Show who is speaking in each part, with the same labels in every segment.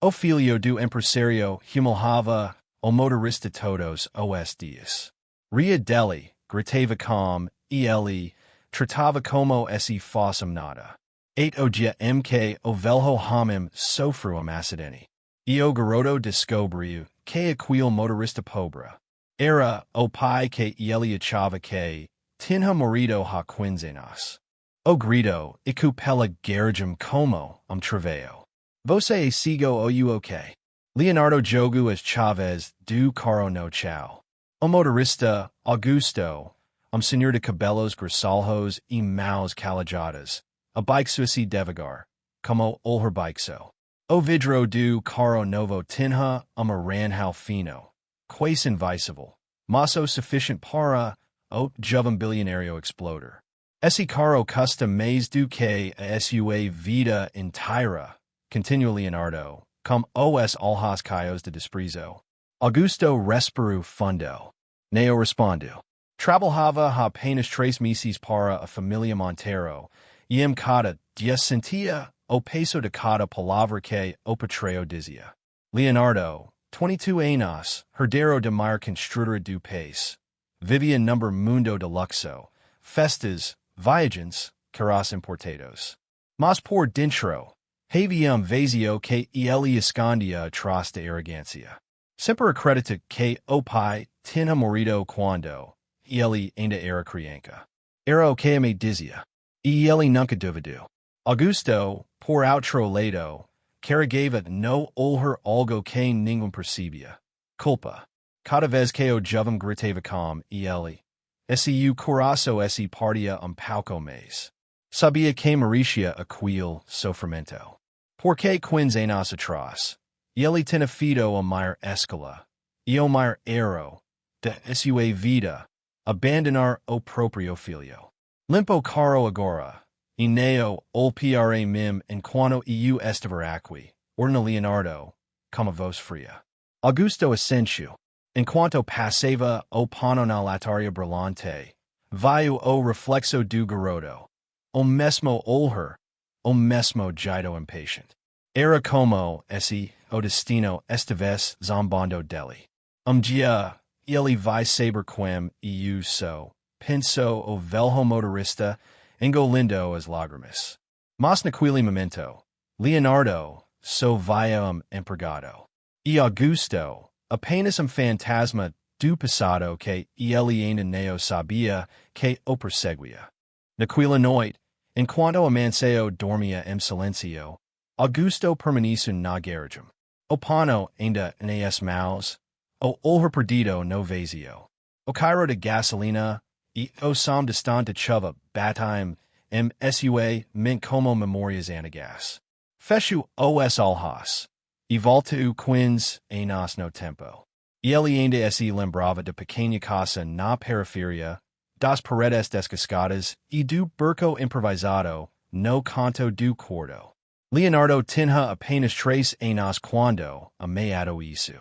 Speaker 1: O filho do empresario, humilhava, o motorista todos os dias. Ria dele, gritava com ele, tratava como se fossem nada. Eight o dia mk o velho homem sofreu um acidente. E o garoto descobriu que aquele motorista pobre era o pai que ele achava que tinha morrido há 15 anos. O grito iku pela garagem como trabalho. Você sigo o ok. Leonardo jogo as Chaves do carro no chão. O motorista Augusto, senhor de cabelos grisalhos e mãos calajadas, a bike suicide devagar, como olher bikso. O vidro do carro novo tinha ranhal fino, quase invisível, mas o suficiente para o jovem bilionário exploder. Esse carro custa mais do que a sua vida inteira, continuou Leonardo, com os olhos caios de desprezo. Augusto respirou fundo. Neo respondeu. Trabalhava apenas 3 meses para a família Montero, e cada dia sentia o peso de cada palavra que o patrão dizia. Leonardo, 22 anos, herdeiro de maior construtora do país, vivia number mundo de luxo, festas, viagens, carros importados. Mas por dentro, havia vazio que ele escondia atrás da arrogância. Sempre acredita que o pai tinha morrido quando ele ainda era criança. Era o que me dizia. E ele nunca duvidou. Augusto, por outro lado, carregava no olhar algo que ninguém percebia. Culpa. Cada vez que o jovem gritava com ele, esse coração se partia pouco mais. Sabia que merecia aquele sofrimento. Porque 15 anos atrás, ele tinha feito a maior escala, e o maior erro de sua vida, abandonar o próprio filho. Limpo caro agora, e neo olpiare mim enquanto eu estiver aqui, orna Leonardo, como voz fria. Augusto assentiu, enquanto passava o pano na lataria brilhante, viu o reflexo do garoto, o mesmo olhar, o mesmo jeito impatient. Era como se o destino estivesse zombando dele. Dia, ele vai saber quem eu sou, pensou o velho motorista, engolindo as lágrimas. Mas naquele momento, Leonardo só via empregado. E Augusto, apenas fantasma do passado que ele ainda não sabia que o perseguia. Naquela noite, enquanto o mansão dormia em silêncio, Augusto permaneceu na garagem. O pano ainda nas mãos, o olhar perdido no vazio. O cairo de gasolina e o som distante de chuva batiam em sua mente como memórias antigas. Fechou os olhos e voltou 15 anos no tempo. Ele ainda se lembrava da pequena casa na periferia, das paredes descascadas e do burco improvisado no canto do quarto. Leonardo tinha apenas 3 anos quando ameaçou isso.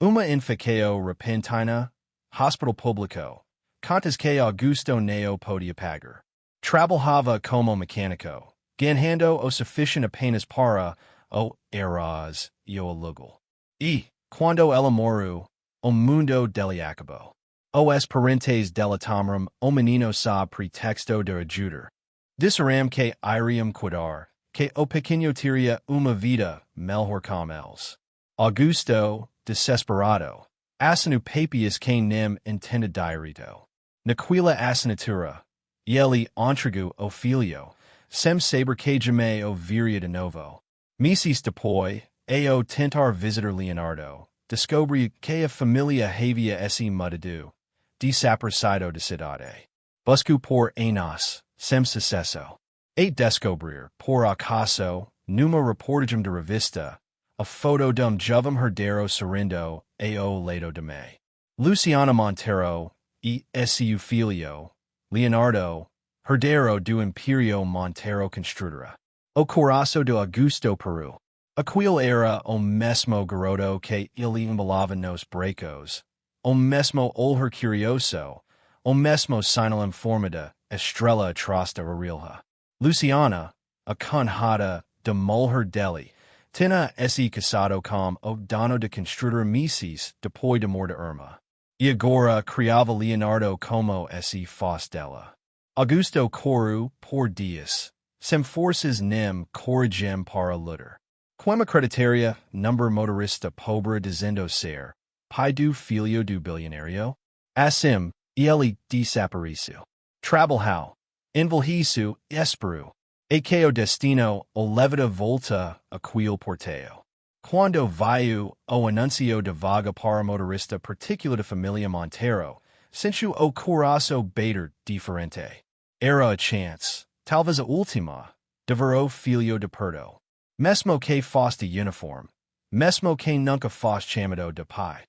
Speaker 1: Uma infecção repentina, hospital público, contas que Augusto não podia pagar. Trabalhava como mecânico, ganhando o suficiente apenas para o arroz e o aluguel. E, quando ela morreu, o mundo dele acabou. Os parentes dela tomaram o menino sa pretexto de ajudar. Disseram que iriam cuidar, que o pequeno teria uma vida melhor com eles. Augusto, desesperado, assinou papias que nem entende direito. Naquela assinatura, ele entregou o filho, sem saber que jamais o viria de novo. Meses depois, ao tentar visitar Leonardo, descobriu que a família havia se mudado, desaparecido da cidade. Buscou por anos, sem sucesso. E descobrir, por acaso, numa reportagem de revista, a foto de jovem herdeiro sorrindo ao lado de mim. Luciana Montero e seu filho, Leonardo, herdeiro do Império Montero Construtora. O coração de Augusto Peru. Aquele era o mesmo garoto que ele embalava nos brecos, o mesmo olhar curioso, o mesmo sinal em forma de estrela atrás da orelha. Luciana, a conhada de mulher dele, Tinha se casado com o dono de construtor meses depois de morte irma. E agora criava Leonardo como se fosse dela. Augusto coru por dias, sem forças nem coragem para lutar. Quema creditaria, number motorista pobre dizendo ser, pai do filho do bilionário? Assim, ele desapareceu. Trabalhou, envelheceu, esperou. E que o destino o levada volta a quel porteo. Quando viu o anuncio de vaga para motorista particular de família Montero, sentiu o coração bater diferente. Era a chance, talvez a última, de ver o filho de perto. Mesmo que fosse de uniforme, mesmo que nunca fosse chamado de pai.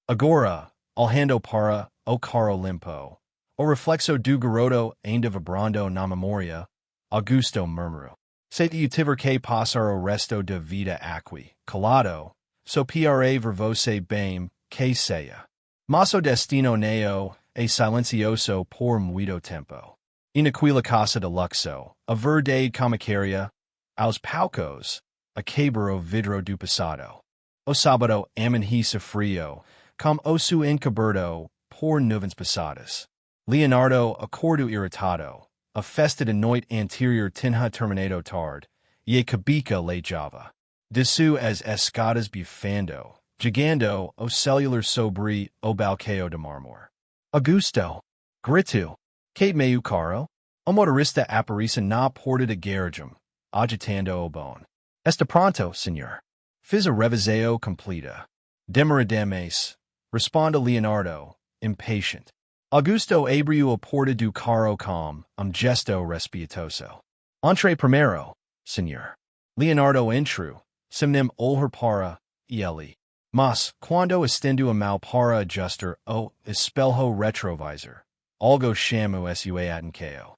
Speaker 1: Agora, olhando para o carro limpo, o reflexo do garoto ainda vibrando na memória, Augusto murmurou. Se tiver que passar o resto da vida aqui, calado, sopirei ver você bem, que seja. Mas o destino neo é silencioso por muito tempo. E naquela casa de luxo, a verdade comicaria, aos palcos, a quebrar o vidro do passado. O sábado amanhece frio, com osso encoberto por nuvens passadas. Leonardo acordo irritado. A festa de noite anterior tinha terminado tarde, e a cabeça le java. Desceu as escadas bufando, chegando ao celular sobre o balcão de mármore. Augusto, gritou, que meio caro? O motorista aparece na porta de garagem, agitando o bone. Está pronto, senhor. Fiz a revisão completa. Demoradamente, responde Leonardo, impatient. Augusto abriu a porta do carro com gesto respeitoso. Entre primeiro, senhor. Leonardo entrou, sem nem olhar para ele. Mas, quando estendeu a mão para ajustar o espelho retrovisor, algo chamou sua atenção.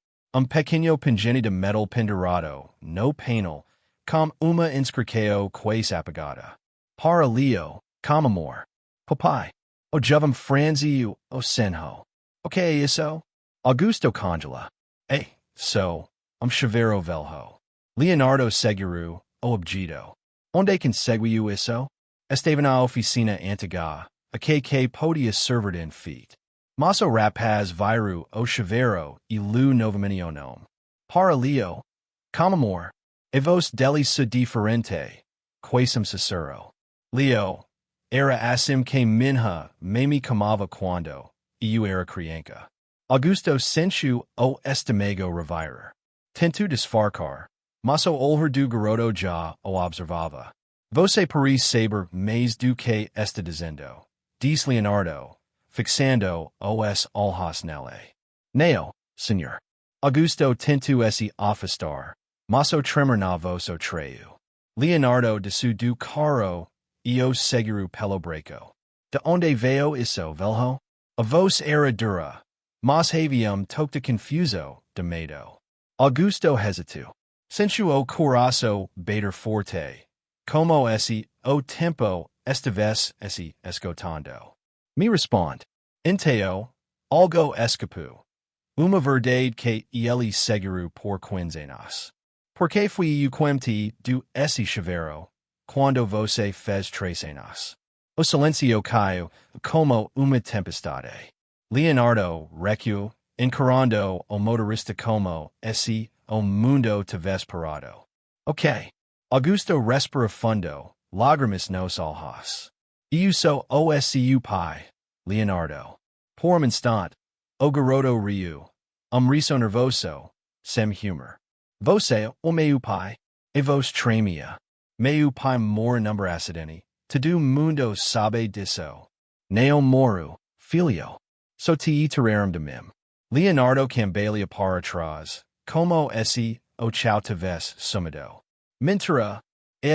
Speaker 1: Pequeno pingente de metal pendurado, no painel, com uma inscrição quase apagada. Para Leo, com amor. Papai, o jovem franziu o senho. O que é isso? Augusto congela. So, cheveiro velho. Leonardo segurou o objeto. Onde conseguiu isso? Esteve na oficina antiga, a que podia servir em feet. Mas o rapaz virou o cheveiro e lhe novamente o nome. Para Leo, com amor, e vos dele se diferente, quasem sincero. Leo, era assim que minha me chamava quando eu era criança. Augusto sentiu o estômago revirar. Tentou disfarçar, mas o olhar do garoto já o observava. Você parece saber mais do que está dizendo, diz Leonardo, fixando os olhos nele. Não, senhor. Augusto tentou se afastar, mas o tremor na voz o traiu. Leonardo desceu do carro e o segurou pelo braço. De onde veio isso, velho? A voz era dura, mas havia toque confuso de medo. Augusto hesitou. Sentiu o coração bater forte, como se o tempo estivesse se esgotando. Me responde. Então, algo escapou. Uma verdade que ele segurou por quinzenas. Porque fui eu quem do esse cheveiro, quando você fez 3 anos. O silêncio caiu, como uma tempestade. Leonardo recuou, encarando o motorista como se o mundo tivesse parado. Ok. Augusto respira fundo, lágrimas nos olhos. Eu sou o seu pai, Leonardo. Por instante, o garoto riu. Riso nervoso, sem humor. Você o meu pai, e vos tremia. Meu pai mora number acidente. Todo mundo sabe disso. Neo moro, filho. So te iteraram de mim. Leonardo cambaleia para trás, como se o chau tivesse sumido. Mentira,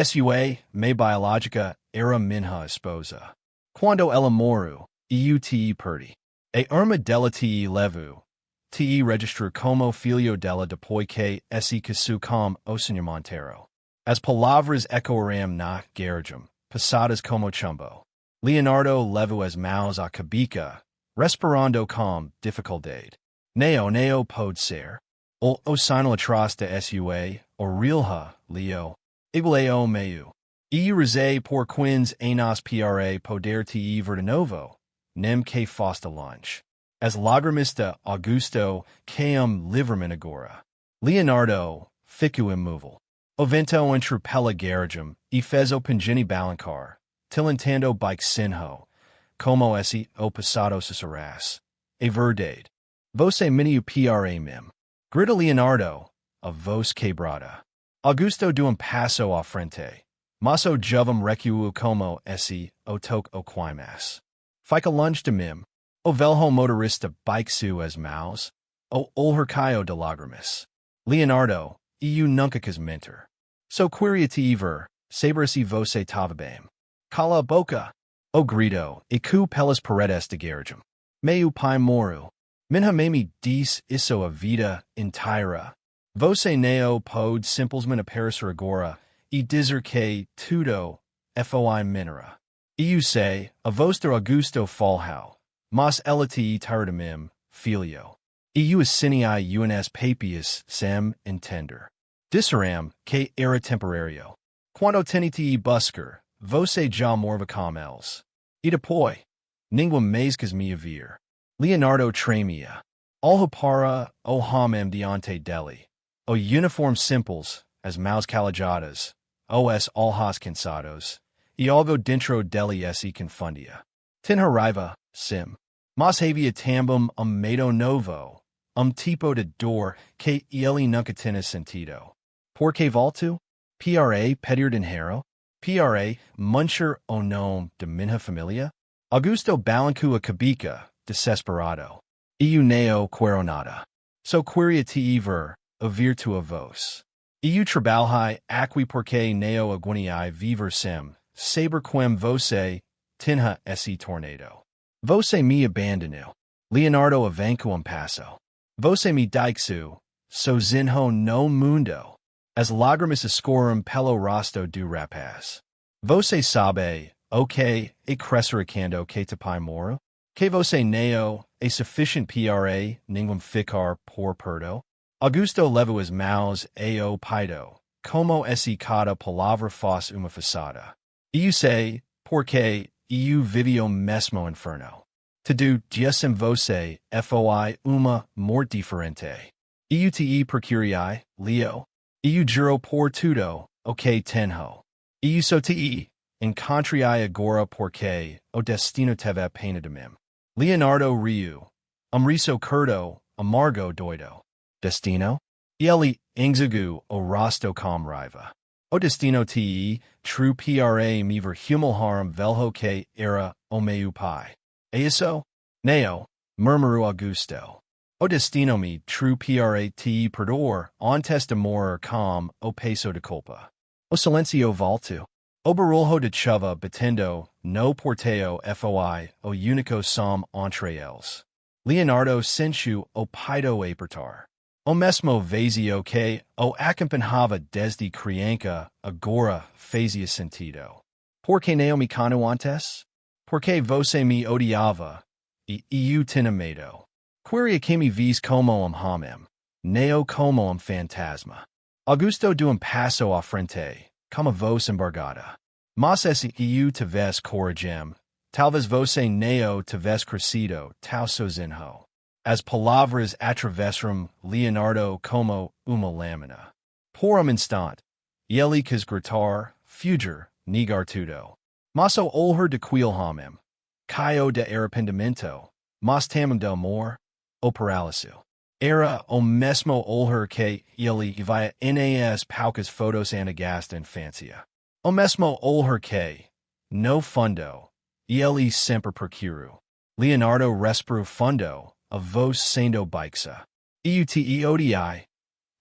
Speaker 1: sua me biológica era minha esposa. Quando ela morreu, eu te perdi. E irma dela te levo. Te registrou como filho dela depois que se casou com o Sr. Montero. As palavras ecoaram na garagem, passadas como chumbo. Leonardo levou as mãos à cabeça, respirando com dificuldade. Neo pode ser. O sino atrás de sua, o rilha, Leo. Igual o meio. Eu reze por quins anos pra poder te ver de novo, nem que fosta lunch. As lagrimista Augusto liverman agora. Leonardo, ficu immovil. Ovento entrupella garagem, e fezo pingini balancar, tilintando bike sinho, como esse o passado susurras. A verdade. Você miniu pra mim. Grita Leonardo, a voz quebrada. Augusto do passo à frente. Maso jovem recuo como esse o toque o quimas. Fica lunge de mim. O velho motorista bike su as maus. O olhercaio de lagrimas. Leonardo, eu nunca quis mentir. So queria te ver, saber se você tava bem. Cala a boca. O grito, e cu pelas paredes de garagem. Meu pai moro. Minha meme diz isso a vida inteira. Você neo pode simplesmente aparecer agora, e dizer que tudo foi minera. Eu sei, a voz de Augusto falhou, mas ela te tira de mim, filho. Eu assinei uns papias sem entender. Disseram que era temporário. Quando tenho te buscar, você já morva com eles. E depois, ninguém mais quis me ver. Leonardo tremia. Olha para o homem diante dele. O uniforme simples, as mãos calajadas, os olhos cansados, e algo dentro dele se confundia. Tinha raiva, sim. Mas havia também medo novo, tipo de dor que ele nunca tinha sentido. Por que volto? Pra pedir dinheiro? Pra mancher o nome de minha família? Augusto balançou a cabeça, desesperado. Eu não quero nada. So queria te ver, ouvir tua voz. Eu trabalhei aqui porque não aguentei viver sem, saber quem você tinha esse tornado. Você me abandonou. Leonardo avançou passo. Você me deixou, sozinho no mundo. As lágrimas escorrem pelo rosto do rapaz. Você sabe, ok, e crescericando que te pai moro? Que você não é sufficient pra ninguém ficar por perto? Augusto levou as mãos ao peito, como se cada palavra fosse uma façada. Eu sei, porque eu vivi o mesmo inferno. Tudo dia sem você foi uma morte diferente. Eu te procurei, Leo. Eu juro por tudo, o que tenho. Eu sou te encontrei agora porque o destino teve pena de mim. Leonardo riu. Riso curto, amargo doido. Destino? Ele enxugou o rosto com raiva. O destino te true pra me ver humilhar velho que era o meu pai. É isso? Não, murmurou Augusto. O destino me true pra te perdoar antes de morrer com o peso de culpa. O silencio volto. O barulho de chuva batendo no porteo foi o único som entre eles. Leonardo sentiu o peito apertar. O mesmo vazio que o acompanhava desde criança agora fazia sentido. Por que não me conheceu antes? Porque você me odiava e eu tinha medo. Queria que me vis como homem, não como fantasma. Augusto deu passo à frente, com a voz embargada. Mas se eu tivesse coragem, talvez você não tivesse crescido tão sozinho. As palavras atravessaram Leonardo como uma lâmina. Por instante, ele quis gritar, fugir, negar tudo. Mas o olhar de aquele homem, caiu de arrependimento, mas também de amor, o paralisou. Era o mesmo olhar que ele via nas poucas fotos antigas da infância. O mesmo olhar que, no fundo, ele sempre procurou. Leonardo respirou fundo, a voz sendo baixa. Eu te odiei,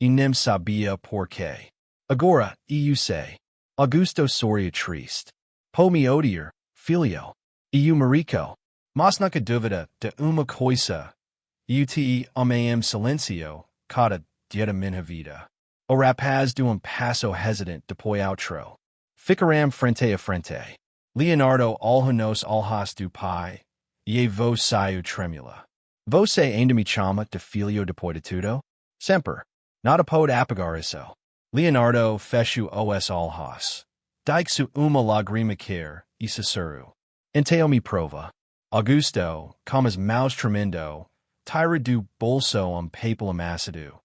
Speaker 1: e nem sabia por quê. Agora, eu sei. Augusto sorria triste. Po me odiar, filho. Eu marico. Mas nunca duvida de uma coisa. Eu te amei silencio, cada dia da minha vida. O rapaz deu passo hesitante depois outro. Ficaram frente a frente. Leonardo olhou nos olhos do pai, e a voz saiu trêmula. Você ainda me chama de filho depois de tudo? Sempre. Nada pode apagar isso. Leonardo fechou os olhos. Dixu uma lagrima quer, e Cicero. Inteo me prova. Augusto, comas maus tremendo, tira do bolso papel amassado.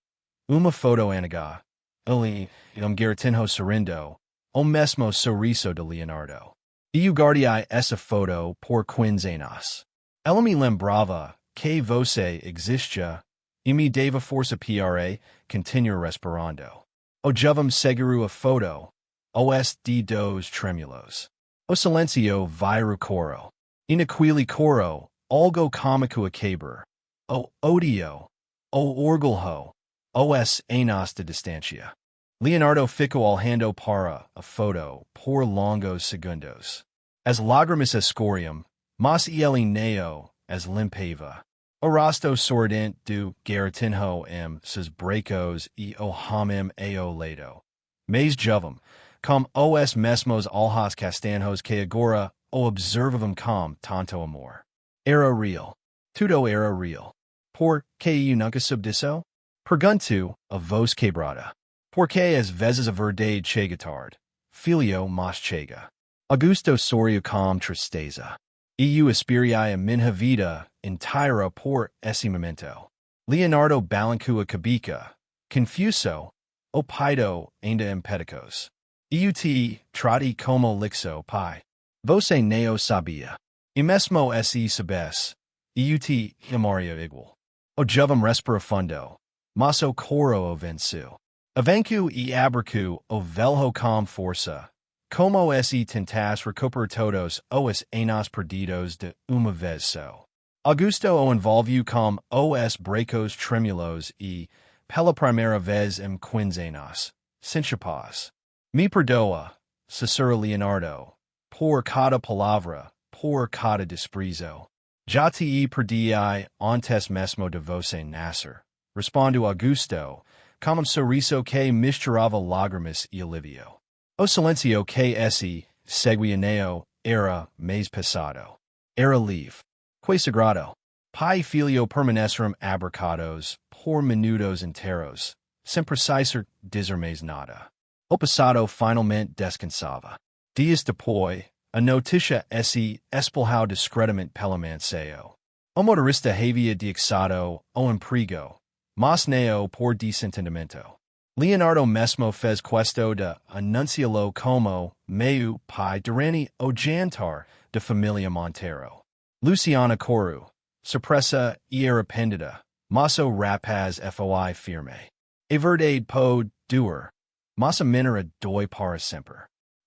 Speaker 1: Uma foto anaga. Ali, garatinho sorrindo, o mesmo sorriso de Leonardo. Eu guardei essa foto por 15 anos. Ela me lembrava que você existia e me dava força para continuar respirando. O jovem seguro a foto, os dedos tremulos. O silencio vira coro. Inaquili coro, algo cômico a quebrar. O odio, o orgulho, os anos de distancia. Leonardo ficou olhando para a foto por longos segundos. As lágrimas escorriam, mas ele não as limpava. O rosto sorridente do garatinho seus braços e o homem ao lado. Mas jovem, com os mesmos olhos castanhos que agora o observavam com tanto amor. Era real. Tudo era real. Por que eu nunca soube disso? Pergunto a voz quebrada. Porque às vezes a verdade chega tarde. Filho mas chega. Augusto sorriu com tristeza. Eu esperaria minha vida inteira por esse momento. Leonardo balancou a cabeça, confuso, o peito ainda empedicos. Eu te trati como luxo, pai. Você não sabia. E mesmo se soubesse, eu te amaria igual. O jovem respira fundo, mas o coro o venceu. Avanço e abriu o velho com força. Como se tentasse recuperar todos os anos perdidos de uma vez só. Augusto o envolveu com os braços tremulos e, pela primeira vez em 15 anos, sem paz. Me perdoa, Cicero Leonardo, por cada palavra, por cada desprezo. Já te perdi antes mesmo de você nascer. Respondo Augusto, com sorriso que misturava lágrimas e alívio. O silencio que esse seguianeo era mais pesado. Era livre. Que sagrado. Pai e filho permaneceram abraçados por minutos inteiros, sem precisar dizer mais nada. O passado finalmente descansava. Dias depois, a notícia se espalhou discretamente pela mansão. O motorista havia deixado o emprego, mas não por desentendimento. Leonardo mesmo fez questo de anunciá-lo como meu pai durante o jantar de família Montero. Luciana Coru, surpresa e arrependida, mas o rapaz foi firme. A verdade pode doer, mas a mentira dói para sempre.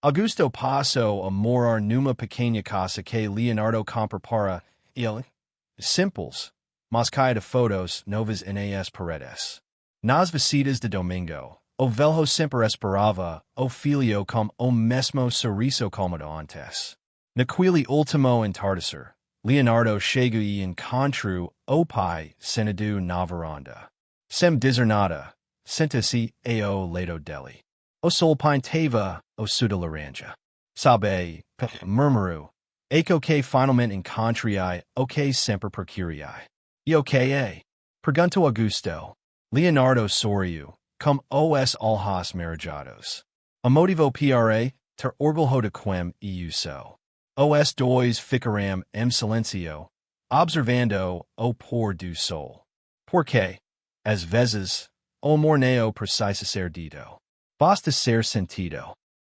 Speaker 1: Augusto passou a morar numa pequena casa que Leonardo comprou para ele. Simples, mas cheia de fotos novas nas paredes. Nas visitas de domingo, o velho sempre esperava o filho com o mesmo sorriso como antes. Naquele último entardecer, Leonardo chegou e encontrou o pai sentado na varanda. Sem dizer nada, senta-se ao lado dele. O sol pintava o céu de laranja. Sabe, murmurou, eco que finalmente encontrei o que sempre procurei. E o que é? Perguntou Augusto. Leonardo sorriu, com os olhos marejados. O motivo para ter orgulho de quem eu sou. Os dois ficaram em silencio, observando o pôr do sol. Porque, às vezes, o amor não precisa ser dito. Basta ser sentido.